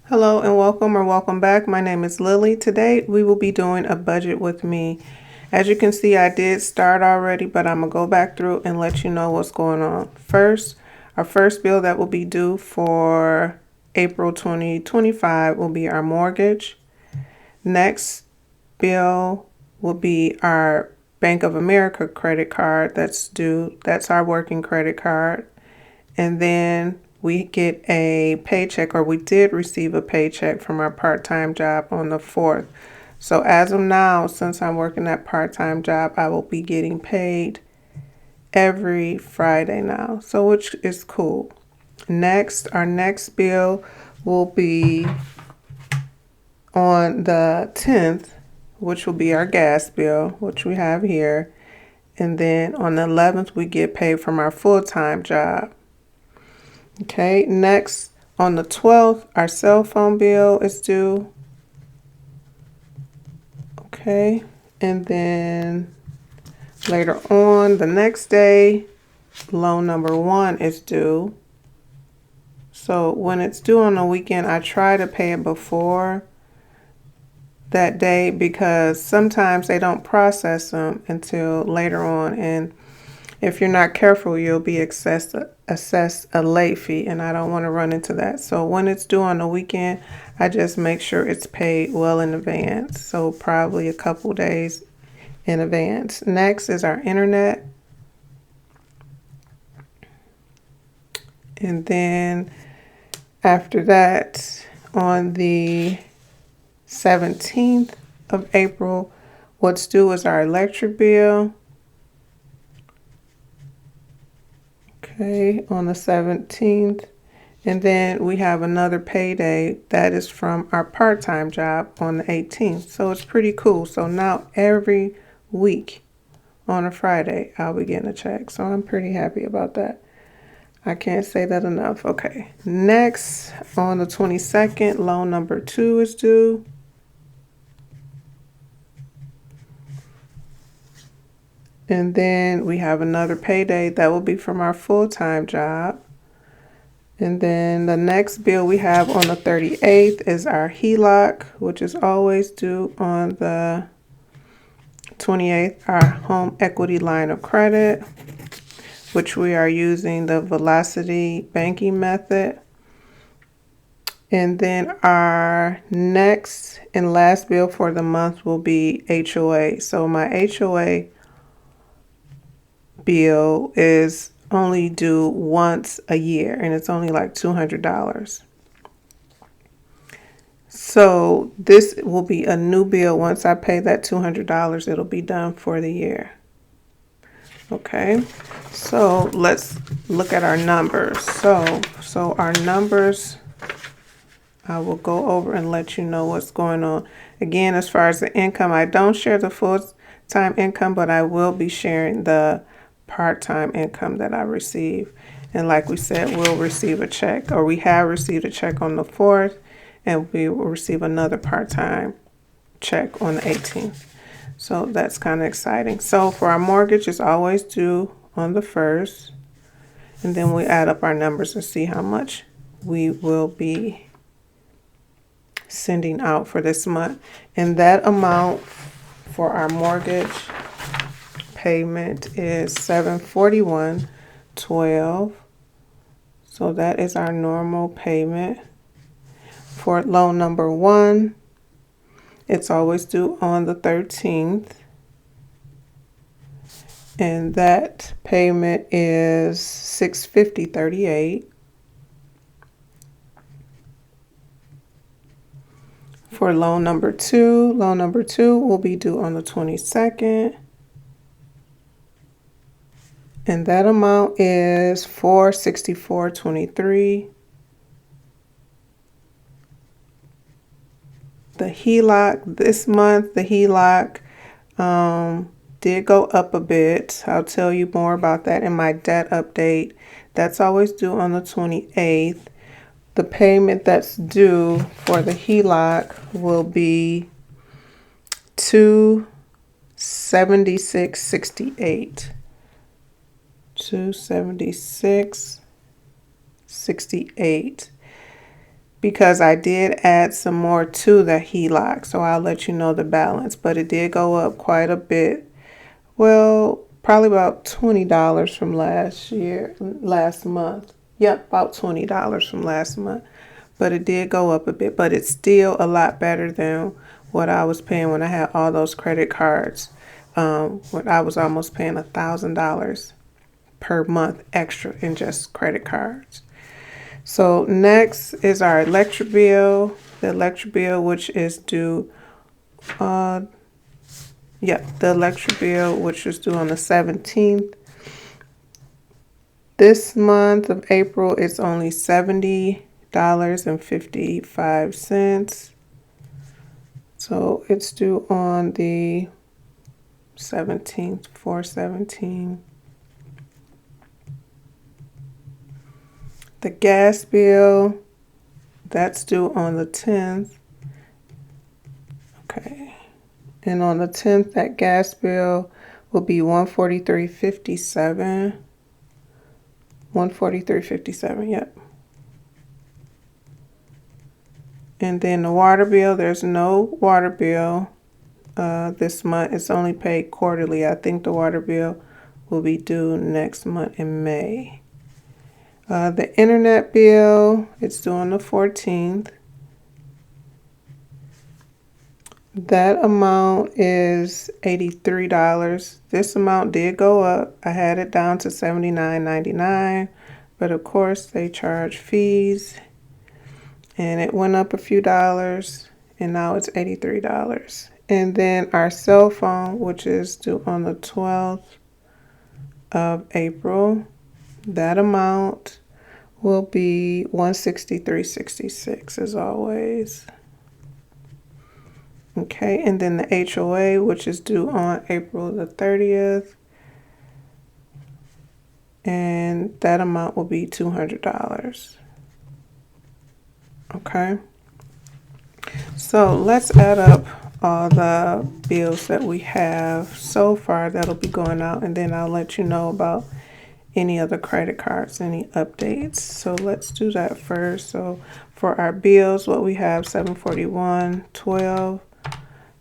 Hello and welcome or welcome back. My name is Lily. Today we will be doing a budget with me. As you can see, I did start already, but I'm going to go back through and let you know what's going on. First, our first bill that will be due for April 2025 will be our mortgage. Next bill will be our Bank of America credit card that's due. That's our working credit card. And then we get a paycheck, or we did receive a paycheck from our part-time job on the 4th. So as of now, since I'm working that part-time job, I will be getting paid every Friday now, so which is cool. Next, our next bill will be on the 10th, which will be our gas bill, which we have here. And then on the 11th, we get paid from our full-time job. Okay, next on the 12th, our cell phone bill is due. Okay, and then later on, the next day, loan number 1 is due. So when it's due on the weekend, I try to pay it before that day because sometimes they don't process them until later on, and if you're not careful, you'll be assessed a late fee, and I don't want to run into that. So when it's due on the weekend, I just make sure it's paid well in advance, so probably a couple days in advance. Next is our internet. And then after that, on the 17th of April, what's due is our electric bill. Okay, on the 17th. And then we have another payday that is from our part-time job on the 18th. So it's pretty cool. So now every week on a Friday, I'll be getting a check. So I'm pretty happy about that. I can't say that enough. Okay, next on the 22nd, loan number 2 is due. And then we have another payday that will be from our full-time job. And then the next bill we have on the 38th is our HELOC, which is always due on the 28th, our home equity line of credit, which we are using the Velocity banking method. And then our next and last bill for the month will be HOA. So my HOA bill is only due once a year, and it's only like $200. So this will be a new bill. Once I pay that $200, it'll be done for the year. Okay, so let's look at our numbers. So our numbers, I will go over and let you know what's going on. Again, as far as the income, I don't share the full-time income, but I will be sharing the part-time income that I receive. And like we said, we'll receive a check, or we have received a check on the 4th, and we will receive another part-time check on the 18th. So that's kind of exciting. So for our mortgage, it's always due on the 1st. And then we add up our numbers and see how much we will be sending out for this month. And that amount for our mortgage payment is $741.12. So that is our normal payment. For loan number 1, it's always due on the 13th. And that payment is $650.38. For loan number 2 will be due on the 22nd. And that amount is $464.23. The HELOC this month, the HELOC did go up a bit. I'll tell you more about that in my debt update. That's always due on the 28th. The payment that's due for the HELOC will be $276.68. $276.68. because I did add some more to the HELOC, so I'll let you know the balance, but it did go up quite a bit. Well, probably about $20 from last month. Yep, about $20 from last month. But it did go up a bit, but it's still a lot better than what I was paying when I had all those credit cards. When I was almost paying $1,000 per month extra in just credit cards. So next is our electric bill. The electric bill, which is due, the electric bill, which is due on the 17th. This month of April, it's only $70.55. So it's due on the 17th, 4/17. The gas bill, that's due on the 10th. Okay. And on the 10th, that gas bill will be $143.57. $143.57, yep. And then the water bill, there's no water bill this month. It's only paid quarterly. I think the water bill will be due next month in May. The internet bill, it's due on the 14th. That amount is $83. This amount did go up. I had it down to $79.99, but of course they charge fees, and it went up a few dollars, and now it's $83. And then our cell phone, which is due on the 12th of April, that amount will be $163.66 as always. Okay, and then the HOA, which is due on April the 30th, and that amount will be $200. Okay, so let's add up all the bills that we have so far that'll be going out, and then I'll let you know about any other credit cards, any updates. So let's do that first. So for our bills, what we have: $741.12,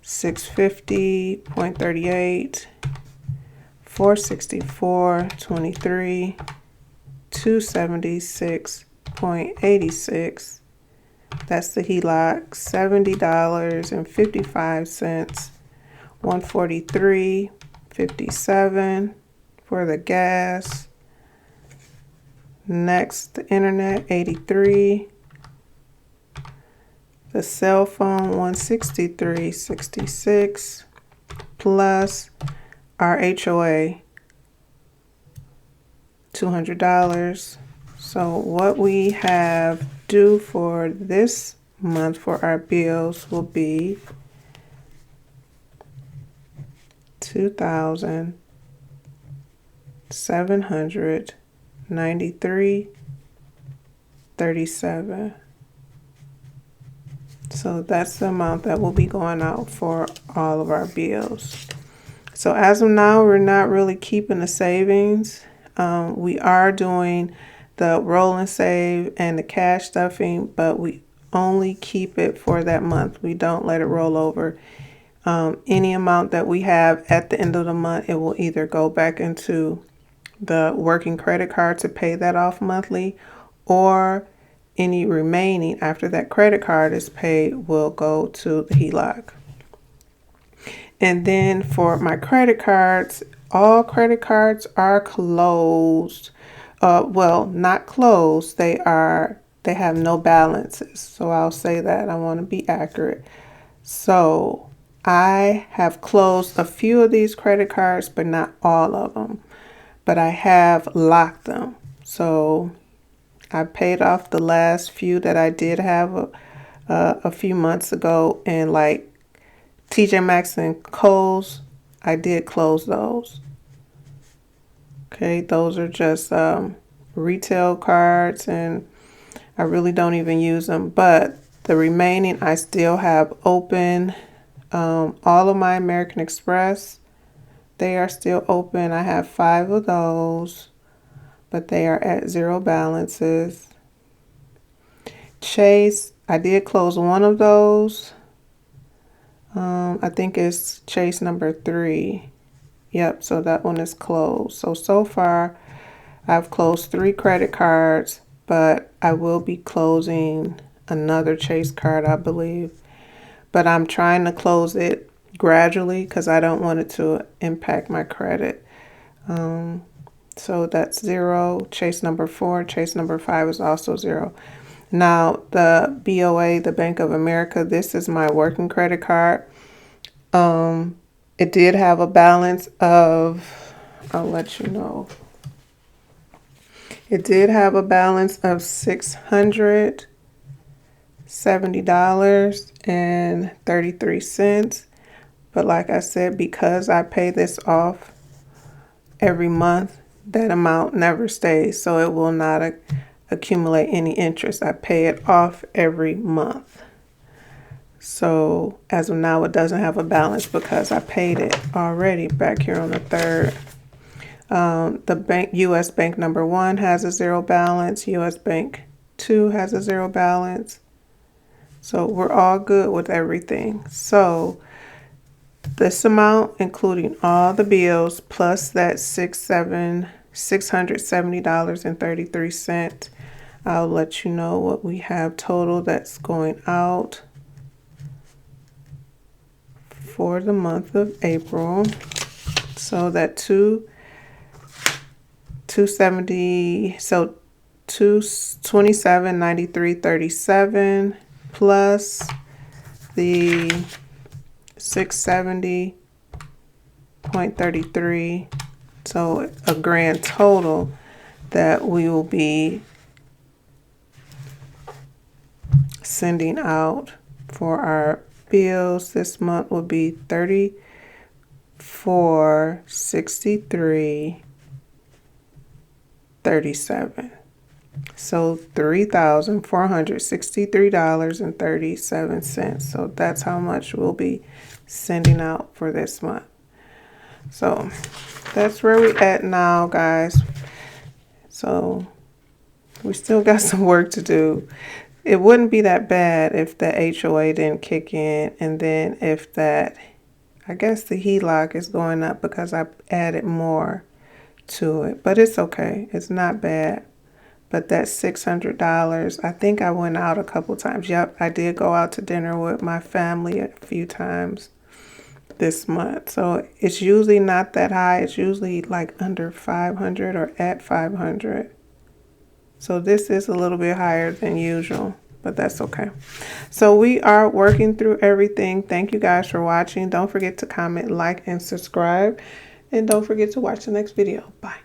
$650.38, $464.23, $276.86. That's the HELOC. $70.55, $143.57 for the gas. Next, the internet, $83. The cell phone, $163.66, plus our HOA, $200. So what we have due for this month for our bills will be $2,793.37. So that's the amount that will be going out for all of our bills. So as of now, we're not really keeping the savings. We are doing the roll and save and the cash stuffing, but we only keep it for that month. We don't let it roll over. Any amount that we have at the end of the month, it will either go back into the working credit card to pay that off monthly, or any remaining after that credit card is paid will go to the HELOC. And then for my credit cards, all credit cards are closed. Well, not closed. They have no balances. So I'll say that. I want to be accurate. So I have closed a few of these credit cards, but not all of them. But I have locked them. So I paid off the last few that I did have a few months ago, and like TJ Maxx and Kohl's, I did close those. Okay, those are just retail cards, and I really don't even use them. But the remaining I still have open. All of my American Express, they are still open. I have 5 of those, but they are at 0 balances. Chase, I did close one of those. I think it's Chase number 3. Yep, so that one is closed. So far, I've closed 3 credit cards, but I will be closing another Chase card, I believe. But I'm trying to close it gradually because I don't want it to impact my credit. So that's 0. Chase number 4. Chase number 5 is also 0. Now, the BOA, the Bank of America, this is my working credit card. It did have a balance of, I'll let you know. It did have a balance of $670.33. But like I said, because I pay this off every month, that amount never stays. So it will not accumulate any interest. I pay it off every month. So as of now, it doesn't have a balance because I paid it already back here on the 3rd. The bank, U.S. Bank number 1 has a 0 balance. U.S. Bank 2 has a 0 balance. So we're all good with everything. So this amount, including all the bills, plus that $670.33, I'll let you know what we have total that's going out for the month of April. So that 270, so 227.93.37 plus the 670.33, so a grand total that we will be sending out for our bills this month will be $34.63.37. So $3,463.37. So that's how much we'll be sending out for this month. So that's where we're at now, guys. So we still got some work to do. It wouldn't be that bad if the HOA didn't kick in, and then if that, I guess the HELOC is going up because I added more to it, but it's okay. It's not bad. But that $600, I think I went out a couple times. Yep, I did go out to dinner with my family a few times this month. So it's usually not that high. It's usually like under 500 or at 500. So this is a little bit higher than usual, but that's okay. So we are working through everything. Thank you guys for watching. Don't forget to comment, like, and subscribe. And don't forget to watch the next video. Bye.